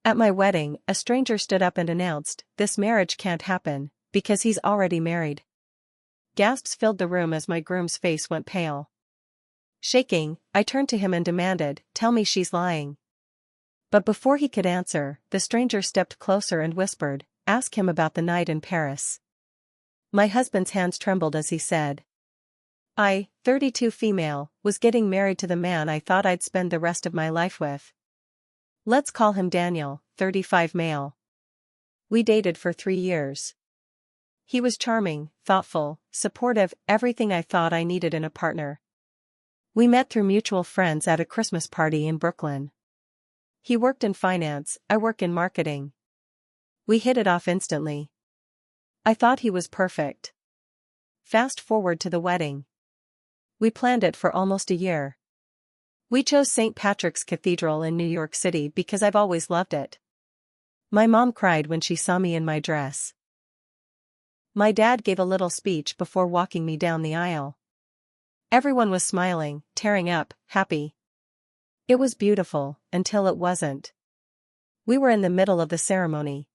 At my wedding, a stranger stood up and announced, "This marriage can't happen, because he's already married." Gasps filled the room as my groom's face went pale. Shaking, I turned to him and demanded, "Tell me she's lying." But before he could answer, the stranger stepped closer and whispered, "Ask him about the night in Paris." My husband's hands trembled as he said, "I, 32 female, was getting married to the man I thought I'd spend the rest of my life with. Let's call him Daniel, 35 male. We dated for 3 years. He was charming, thoughtful, supportive, everything I thought I needed in a partner. We met through mutual friends at a Christmas party in Brooklyn. He worked in finance, I work in marketing. We hit it off instantly. I thought he was perfect." Fast forward to the wedding. We planned it for almost a year. We chose St. Patrick's Cathedral in New York City because I've always loved it. My mom cried when she saw me in my dress. My dad gave a little speech before walking me down the aisle. Everyone was smiling, tearing up, happy. It was beautiful, until it wasn't. We were in the middle of the ceremony.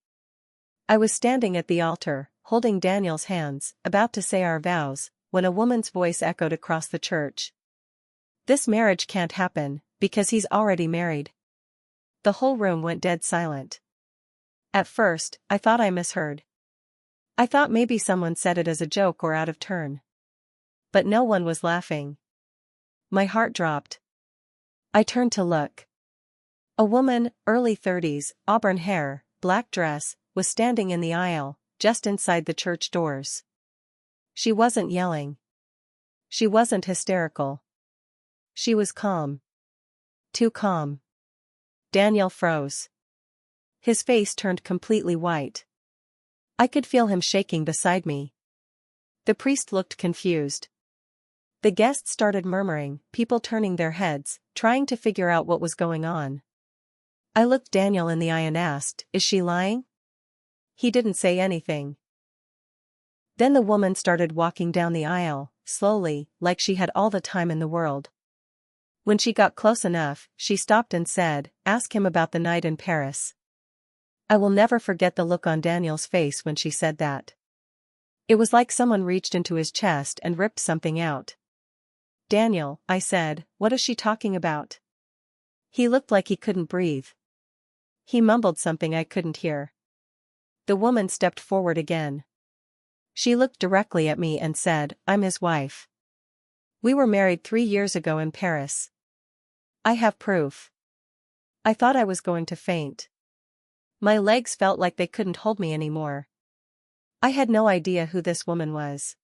I was standing at the altar, holding Daniel's hands, about to say our vows, when a woman's voice echoed across the church. "This marriage can't happen, because he's already married." The whole room went dead silent. At first, I thought I misheard. I thought maybe someone said it as a joke or out of turn. But no one was laughing. My heart dropped. I turned to look. A woman, early 30s, auburn hair, black dress, was standing in the aisle, just inside the church doors. She wasn't yelling. She wasn't hysterical. She was calm. Too calm. Daniel froze. His face turned completely white. I could feel him shaking beside me. The priest looked confused. The guests started murmuring, people turning their heads, trying to figure out what was going on. I looked Daniel in the eye and asked, "Is she lying?" He didn't say anything. Then the woman started walking down the aisle, slowly, like she had all the time in the world. When she got close enough, she stopped and said, "Ask him about the night in Paris." I will never forget the look on Daniel's face when she said that. It was like someone reached into his chest and ripped something out. "Daniel," I said, "what is she talking about?" He looked like he couldn't breathe. He mumbled something I couldn't hear. The woman stepped forward again. She looked directly at me and said, "I'm his wife. We were married 3 years ago in Paris. I have proof." I thought I was going to faint. My legs felt like they couldn't hold me anymore. I had no idea who this woman was.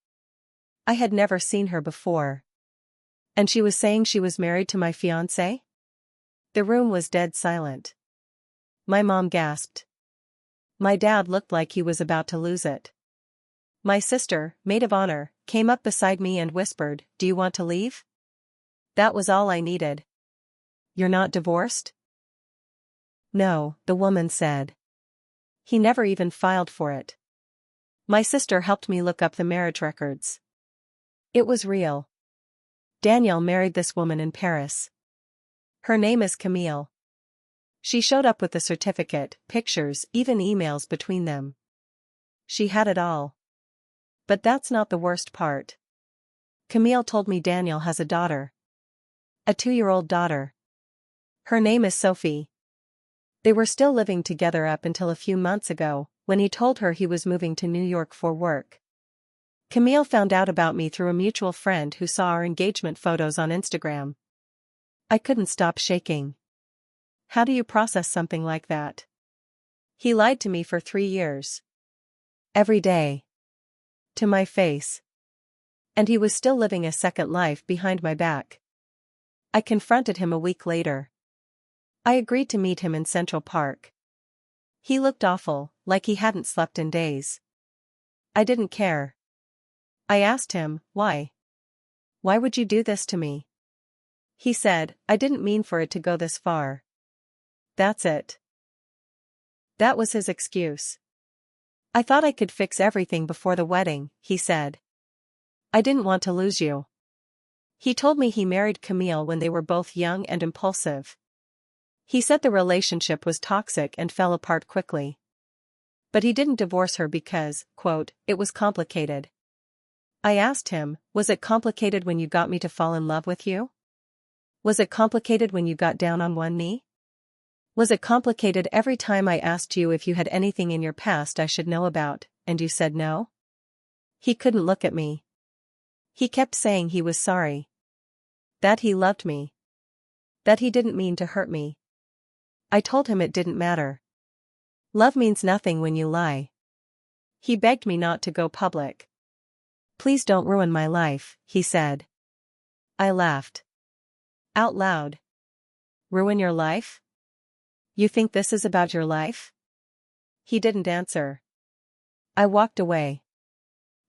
I had never seen her before. And she was saying she was married to my fiancé? The room was dead silent. My mom gasped. My dad looked like he was about to lose it. My sister, maid of honor, came up beside me and whispered, "Do you want to leave?" That was all I needed. "You're not divorced?" "No," the woman said. "He never even filed for it." My sister helped me look up the marriage records. It was real. Daniel married this woman in Paris. Her name is Camille. She showed up with the certificate, pictures, even emails between them. She had it all. But that's not the worst part. Camille told me Daniel has a daughter. A 2-year-old daughter. Her name is Sophie. They were still living together up until a few months ago, when he told her he was moving to New York for work. Camille found out about me through a mutual friend who saw our engagement photos on Instagram. I couldn't stop shaking. How do you process something like that? He lied to me for 3 years. Every day. To my face. And he was still living a second life behind my back. I confronted him a week later. I agreed to meet him in Central Park. He looked awful, like he hadn't slept in days. I didn't care. I asked him, "Why? Why would you do this to me?" He said, "I didn't mean for it to go this far." That's it. That was his excuse. "I thought I could fix everything before the wedding," he said. "I didn't want to lose you." He told me he married Camille when they were both young and impulsive. He said the relationship was toxic and fell apart quickly. But he didn't divorce her because, quote, it was complicated. I asked him, was it complicated when you got me to fall in love with you? Was it complicated when you got down on one knee? Was it complicated every time I asked you if you had anything in your past I should know about, and you said no? He couldn't look at me. He kept saying he was sorry. That he loved me. That he didn't mean to hurt me. I told him it didn't matter. Love means nothing when you lie. He begged me not to go public. Please don't ruin my life, he said. I laughed. Out loud. Ruin your life? You think this is about your life? He didn't answer. I walked away.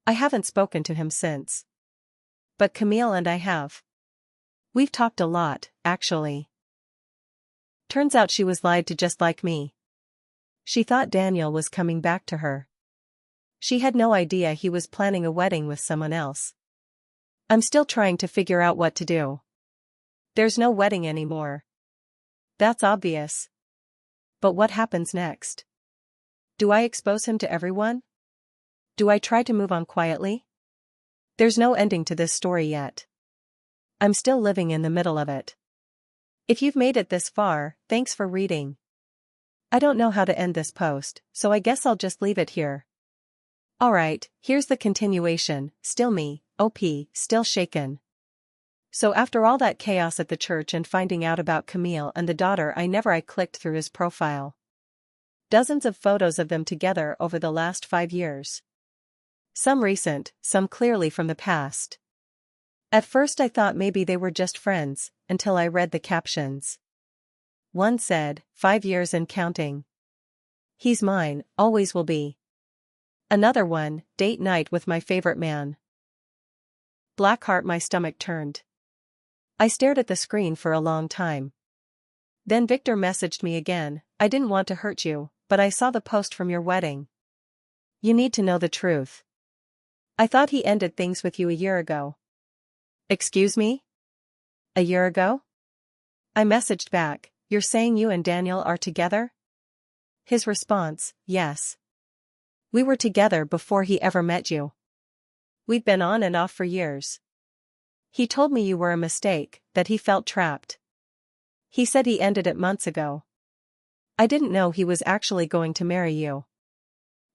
I haven't spoken to him since. But Camille and I have. We've talked a lot, actually. Turns out she was lied to just like me. She thought Daniel was coming back to her. She had no idea he was planning a wedding with someone else. I'm still trying to figure out what to do. There's no wedding anymore. That's obvious. But what happens next? Do I expose him to everyone? Do I try to move on quietly? There's no ending to this story yet. I'm still living in the middle of it. If you've made it this far, thanks for reading. I don't know how to end this post, so I guess I'll just leave it here. Alright, here's the continuation. Still me, OP, still shaken. So after all that chaos at the church and finding out about Camille and the daughter, I clicked through his profile. Dozens of photos of them together over the last 5 years. Some recent, some clearly from the past. At first I thought maybe they were just friends, until I read the captions. One said, 5 years and counting. He's mine, always will be. Another one, date night with my favorite man. Black heart, my stomach turned. I stared at the screen for a long time. Then Victor messaged me again, I didn't want to hurt you, but I saw the post from your wedding. You need to know the truth. I thought he ended things with you a year ago. Excuse me? A year ago? I messaged back, you're saying you and Daniel are together? His response, yes. We were together before he ever met you. We'd been on and off for years. He told me you were a mistake, that he felt trapped. He said he ended it months ago. I didn't know he was actually going to marry you.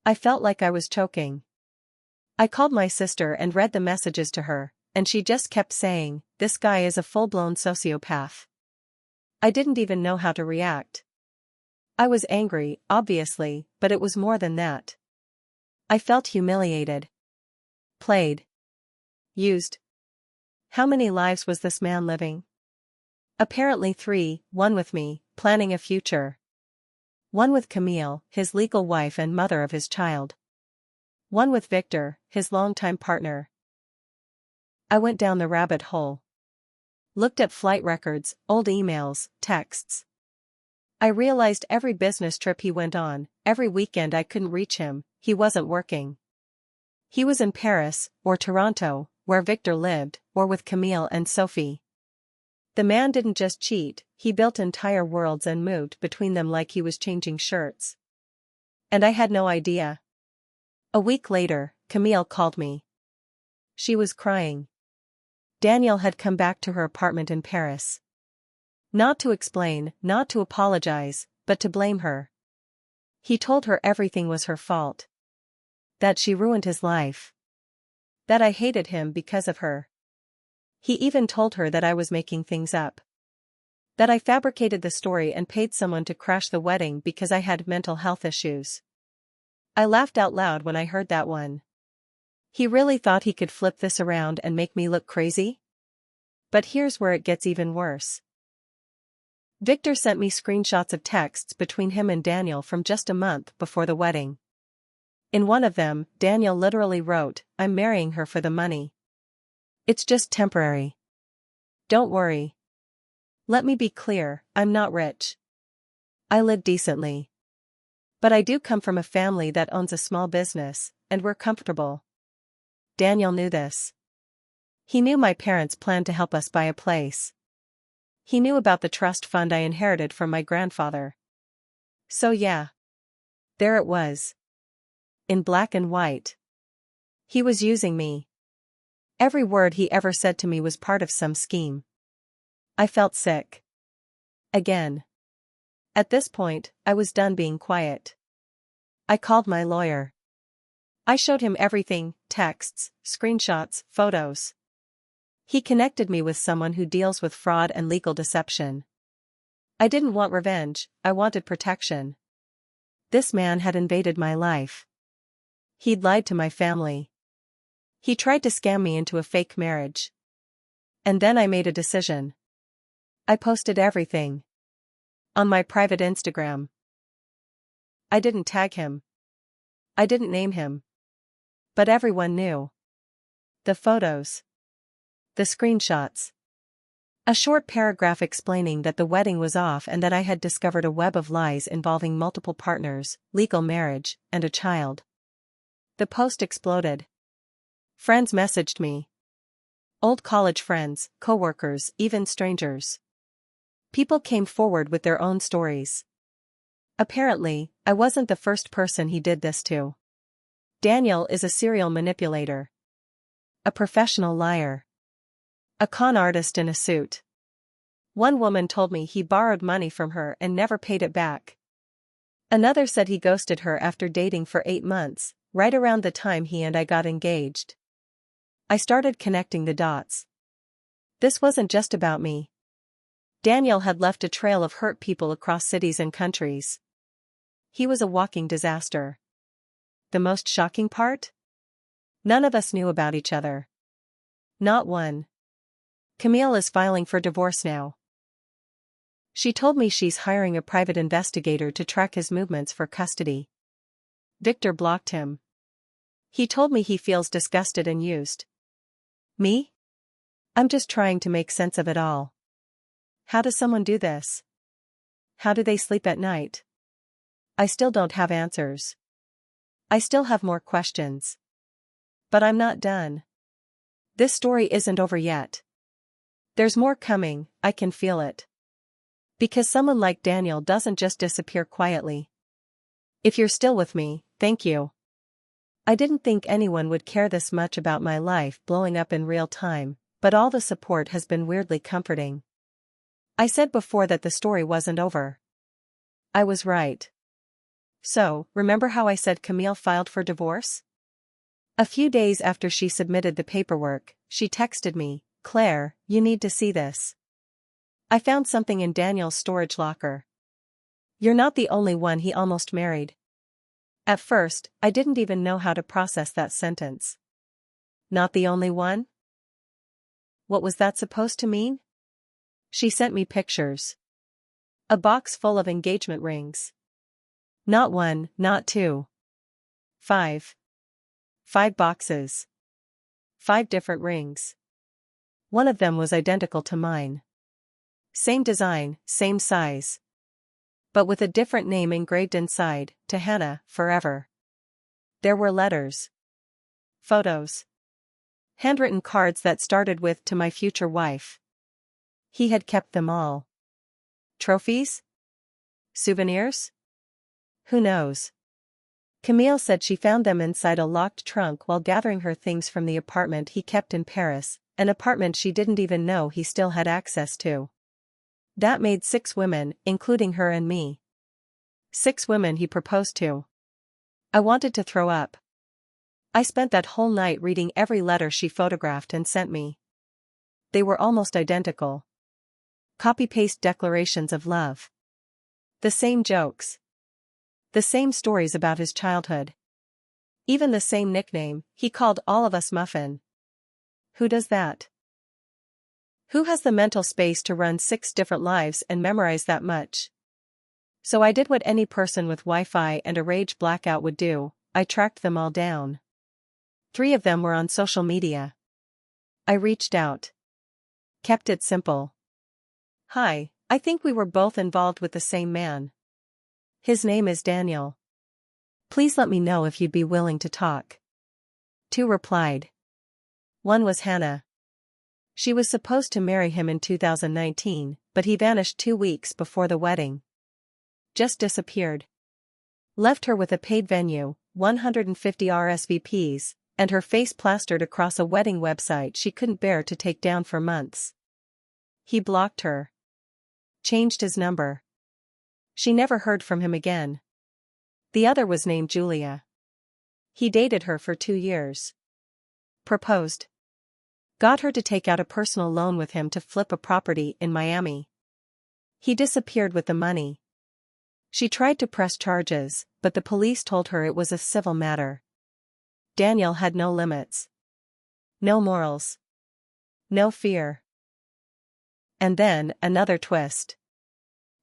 I felt like I was choking. I called my sister and read the messages to her, and she just kept saying, this guy is a full-blown sociopath. I didn't even know how to react. I was angry, obviously, but it was more than that. I felt humiliated. Played. Used. How many lives was this man living? Apparently 3, one with me, planning a future. One with Camille, his legal wife and mother of his child. One with Victor, his longtime partner. I went down the rabbit hole. Looked at flight records, old emails, texts. I realized every business trip he went on, every weekend I couldn't reach him, he wasn't working. He was in Paris, or Toronto, where Victor lived, or with Camille and Sophie. The man didn't just cheat, he built entire worlds and moved between them like he was changing shirts. And I had no idea. A week later, Camille called me. She was crying. Daniel had come back to her apartment in Paris. Not to explain, not to apologize, but to blame her. He told her everything was her fault. That she ruined his life. That I hated him because of her. He even told her that I was making things up. That I fabricated the story and paid someone to crash the wedding because I had mental health issues. I laughed out loud when I heard that one. He really thought he could flip this around and make me look crazy? But here's where it gets even worse. Victor sent me screenshots of texts between him and Daniel from just a month before the wedding. In one of them, Daniel literally wrote, I'm marrying her for the money. It's just temporary. Don't worry. Let me be clear, I'm not rich. I live decently. But I do come from a family that owns a small business, and we're comfortable. Daniel knew this. He knew my parents planned to help us buy a place. He knew about the trust fund I inherited from my grandfather. So yeah. There it was. In black and white. He was using me. Every word he ever said to me was part of some scheme. I felt sick. Again. At this point, I was done being quiet. I called my lawyer. I showed him everything, texts, screenshots, photos. He connected me with someone who deals with fraud and legal deception. I didn't want revenge, I wanted protection. This man had invaded my life. He'd lied to my family. He tried to scam me into a fake marriage. And then I made a decision. I posted everything. On my private Instagram. I didn't tag him. I didn't name him. But everyone knew. The photos. The screenshots. A short paragraph explaining that the wedding was off and that I had discovered a web of lies involving multiple partners, legal marriage, and a child. The post exploded. Friends messaged me. Old college friends, coworkers, even strangers. People came forward with their own stories. Apparently, I wasn't the first person he did this to. Daniel is a serial manipulator. A professional liar. A con artist in a suit. One woman told me he borrowed money from her and never paid it back. Another said he ghosted her after dating for 8 months, right around the time he and I got engaged. I started connecting the dots. This wasn't just about me. Daniel had left a trail of hurt people across cities and countries. He was a walking disaster. The most shocking part? None of us knew about each other. Not one. Camille is filing for divorce now. She told me she's hiring a private investigator to track his movements for custody. Victor blocked him. He told me he feels disgusted and used. Me? I'm just trying to make sense of it all. How does someone do this? How do they sleep at night? I still don't have answers. I still have more questions. But I'm not done. This story isn't over yet. There's more coming, I can feel it. Because someone like Daniel doesn't just disappear quietly. If you're still with me, thank you. I didn't think anyone would care this much about my life blowing up in real time, but all the support has been weirdly comforting. I said before that the story wasn't over. I was right. So, remember how I said Camille filed for divorce? A few days after she submitted the paperwork, she texted me, "Claire, you need to see this. I found something in Daniel's storage locker. You're not the only one he almost married." At first, I didn't even know how to process that sentence. Not the only one? What was that supposed to mean? She sent me pictures. A box full of engagement rings. Not 1, not 2. 5. 5 boxes. 5 different rings. One of them was identical to mine. Same design, same size. But with a different name engraved inside, to Hannah, forever. There were letters. Photos. Handwritten cards that started with "To my future wife." He had kept them all. Trophies? Souvenirs? Who knows? Camille said she found them inside a locked trunk while gathering her things from the apartment he kept in Paris, an apartment she didn't even know he still had access to. That made 6 women, including her and me. 6 women he proposed to. I wanted to throw up. I spent that whole night reading every letter she photographed and sent me. They were almost identical. Copy-paste declarations of love. The same jokes. The same stories about his childhood. Even the same nickname, he called all of us Muffin. Who does that? Who has the mental space to run 6 different lives and memorize that much? So I did what any person with Wi-Fi and a rage blackout would do, I tracked them all down. 3 of them were on social media. I reached out. Kept it simple. "Hi, I think we were both involved with the same man. His name is Daniel. Please let me know if you'd be willing to talk." 2 replied. One was Hannah. She was supposed to marry him in 2019, but he vanished 2 weeks before the wedding. Just disappeared. Left her with a paid venue, 150 RSVPs, and her face plastered across a wedding website she couldn't bear to take down for months. He blocked her. Changed his number. She never heard from him again. The other was named Julia. He dated her for 2 years. Proposed. Got her to take out a personal loan with him to flip a property in Miami. He disappeared with the money. She tried to press charges, but the police told her it was a civil matter. Daniel had no limits. No morals. No fear. And then, another twist.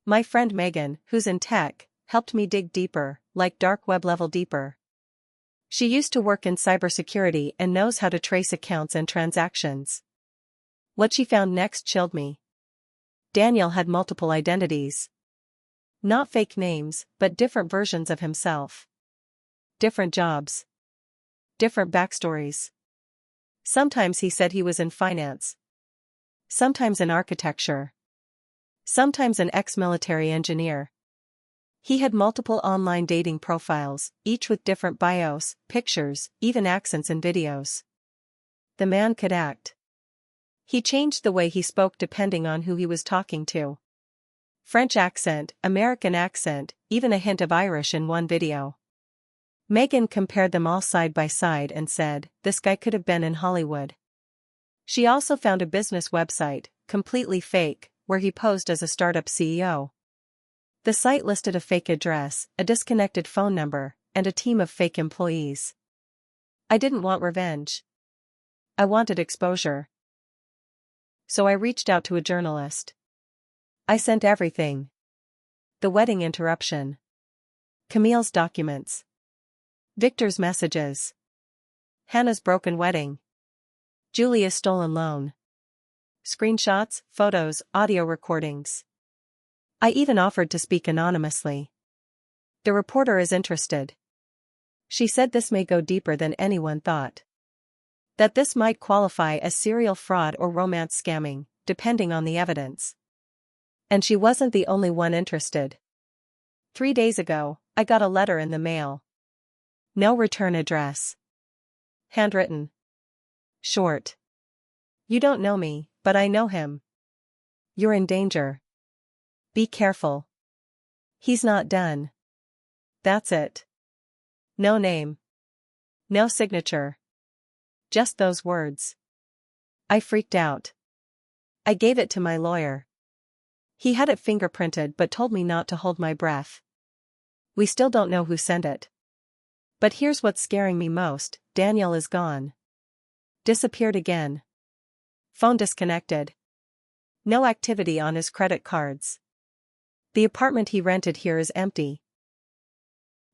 My friend Megan, who's in tech, helped me dig deeper, like dark web level deeper. She used to work in cybersecurity and knows how to trace accounts and transactions. What she found next chilled me. Daniel had multiple identities. Not fake names, but different versions of himself. Different jobs. Different backstories. Sometimes he said he was in finance. Sometimes in architecture. Sometimes an ex-military engineer. He had multiple online dating profiles, each with different bios, pictures, even accents in videos. The man could act. He changed the way he spoke depending on who he was talking to. French accent, American accent, even a hint of Irish in one video. Megan compared them all side by side and said, "This guy could have been in Hollywood." She also found a business website, completely fake, where he posed as a startup CEO. The site listed a fake address, a disconnected phone number, and a team of fake employees. I didn't want revenge. I wanted exposure. So I reached out to a journalist. I sent everything. The wedding interruption. Camille's documents. Victor's messages. Hannah's broken wedding. Julia's stolen loan. Screenshots, photos, audio recordings. I even offered to speak anonymously. The reporter is interested. She said this may go deeper than anyone thought. That this might qualify as serial fraud or romance scamming, depending on the evidence. And she wasn't the only one interested. 3 days ago, I got a letter in the mail. No return address. Handwritten. Short. You don't know me, but I know him. You're in danger. Be careful. He's not done. That's it. No name. No signature. Just those words. I freaked out. I gave it to my lawyer. He had it fingerprinted but told me not to hold my breath. We still don't know who sent it. But here's what's scaring me most, Daniel is gone. Disappeared again. Phone disconnected. No activity on his credit cards. The apartment he rented here is empty.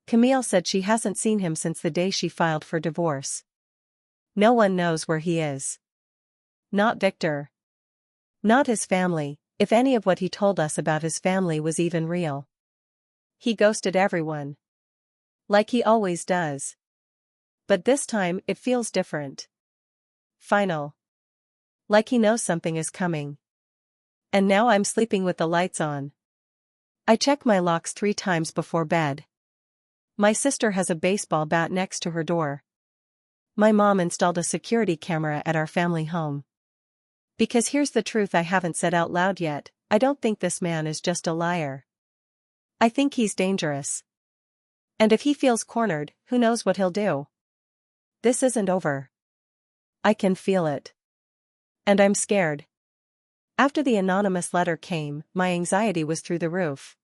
Camille said she hasn't seen him since the day she filed for divorce. No one knows where he is. Not Victor. Not his family, if any of what he told us about his family was even real. He ghosted everyone. Like he always does. But this time it feels different. Final. Like he knows something is coming. And now I'm sleeping with the lights on. I check my locks 3 times before bed. My sister has a baseball bat next to her door. My mom installed a security camera at our family home. Because here's the truth I haven't said out loud yet, I don't think this man is just a liar. I think he's dangerous. And if he feels cornered, who knows what he'll do? This isn't over. I can feel it. And I'm scared. After the anonymous letter came, my anxiety was through the roof.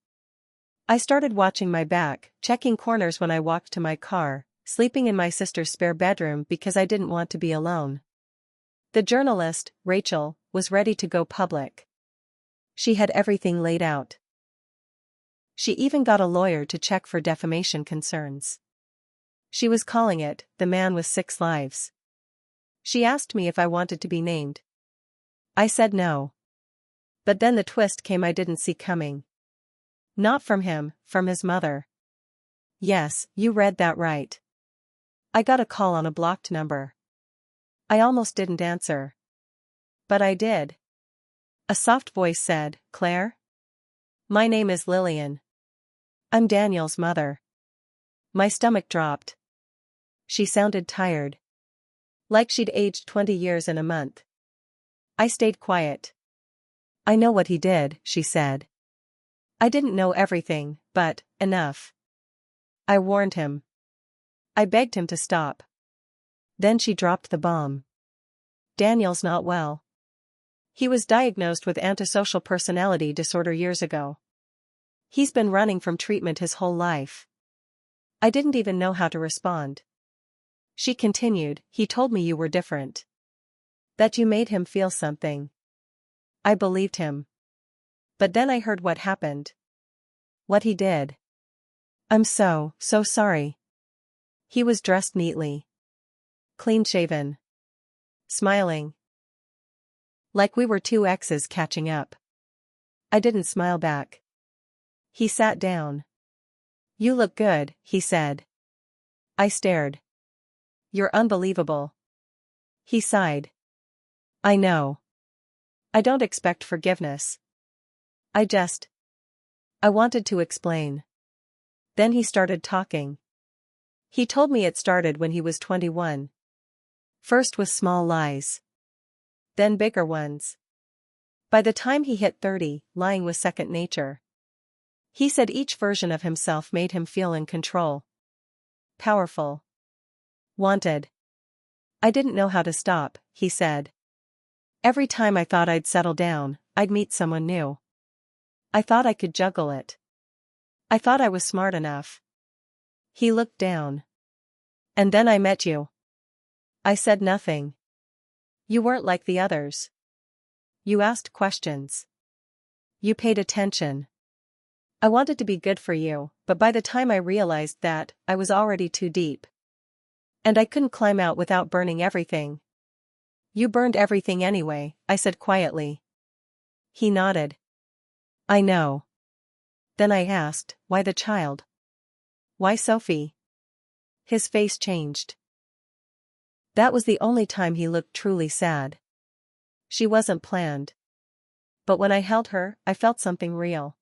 I started watching my back, checking corners when I walked to my car, sleeping in my sister's spare bedroom because I didn't want to be alone. The journalist, Rachel, was ready to go public. She had everything laid out. She even got a lawyer to check for defamation concerns. She was calling it, The Man with 6 Lives. She asked me if I wanted to be named. I said no. But then the twist came I didn't see coming. Not from him, from his mother. Yes, you read that right. I got a call on a blocked number. I almost didn't answer. But I did. A soft voice said, Claire? My name is Lillian. I'm Daniel's mother. My stomach dropped. She sounded tired. Like she'd aged 20 years in a month. I stayed quiet. I know what he did, she said. I didn't know everything, but enough. I warned him. I begged him to stop. Then she dropped the bomb. Daniel's not well. He was diagnosed with antisocial personality disorder years ago. He's been running from treatment his whole life. I didn't even know how to respond. She continued, he told me you were different. That you made him feel something. I believed him. But then I heard what happened. What he did. I'm so sorry. He was dressed neatly. Clean-shaven. Smiling. Like we were two exes catching up. I didn't smile back. He sat down. You look good, he said. I stared. You're unbelievable. He sighed. I know. I don't expect forgiveness. I wanted to explain. Then he started talking. He told me it started when he was 21. First with small lies. Then bigger ones. By the time he hit 30, lying was second nature. He said each version of himself made him feel in control. Powerful. Wanted. I didn't know how to stop, he said. Every time I thought I'd settle down, I'd meet someone new. I thought I could juggle it. I thought I was smart enough. He looked down. And then I met you. I said nothing. You weren't like the others. You asked questions. You paid attention. I wanted to be good for you, but by the time I realized that, I was already too deep. And I couldn't climb out without burning everything. You burned everything anyway, I said quietly. He nodded. I know. Then I asked, why the child? Why Sophie? His face changed. That was the only time he looked truly sad. She wasn't planned. But when I held her, I felt something real.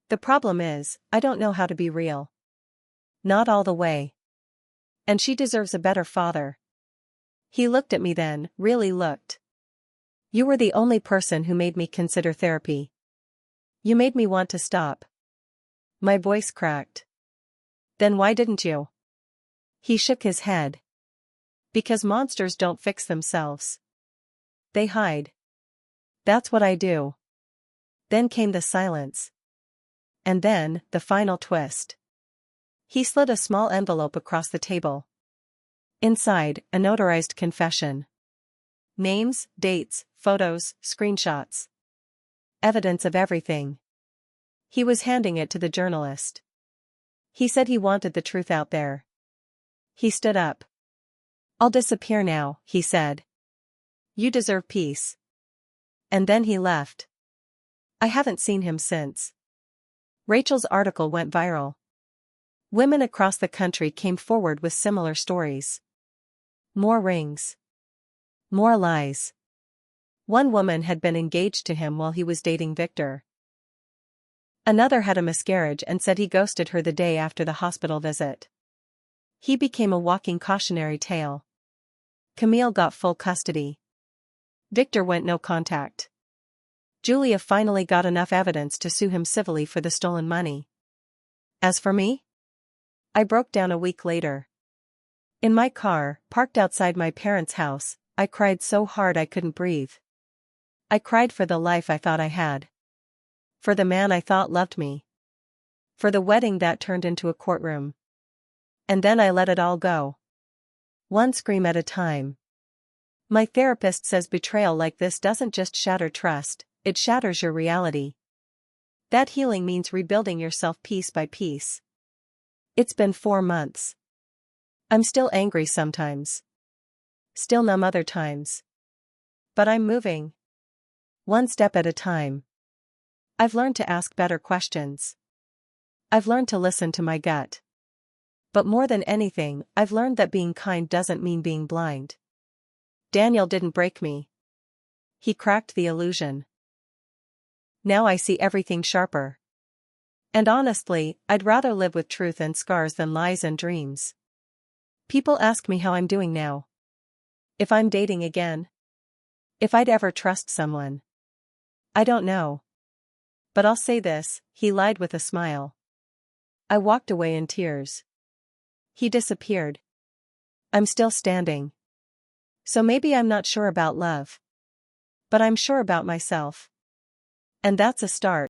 The problem is, I don't know how to be real. Not all the way. And she deserves a better father. He looked at me then, really looked. You were the only person who made me consider therapy. You made me want to stop. My voice cracked. Then why didn't you? He shook his head. Because monsters don't fix themselves. They hide. That's what I do. Then came the silence. And then, the final twist. He slid a small envelope across the table. Inside, a notarized confession. Names, dates, photos, screenshots. Evidence of everything. He was handing it to the journalist. He said he wanted the truth out there. He stood up. I'll disappear now, he said. You deserve peace. And then he left. I haven't seen him since. Rachel's article went viral. Women across the country came forward with similar stories. More rings. More lies. One woman had been engaged to him while he was dating Victor. Another had a miscarriage and said he ghosted her the day after the hospital visit. He became a walking cautionary tale. Camille got full custody. Victor went no contact. Julia finally got enough evidence to sue him civilly for the stolen money. As for me? I broke down a week later. In my car, parked outside my parents' house, I cried so hard I couldn't breathe. I cried for the life I thought I had. For the man I thought loved me. For the wedding that turned into a courtroom. And then I let it all go. One scream at a time. My therapist says betrayal like this doesn't just shatter trust, it shatters your reality. That healing means rebuilding yourself piece by piece. It's been 4 months. I'm still angry sometimes. Still numb other times. But I'm moving. One step at a time. I've learned to ask better questions. I've learned to listen to my gut. But more than anything, I've learned that being kind doesn't mean being blind. Daniel didn't break me. He cracked the illusion. Now I see everything sharper. And honestly, I'd rather live with truth and scars than lies and dreams. People ask me how I'm doing now. If I'm dating again. If I'd ever trust someone. I don't know. But I'll say this, he lied with a smile. I walked away in tears. He disappeared. I'm still standing. So maybe I'm not sure about love. But I'm sure about myself. And that's a start.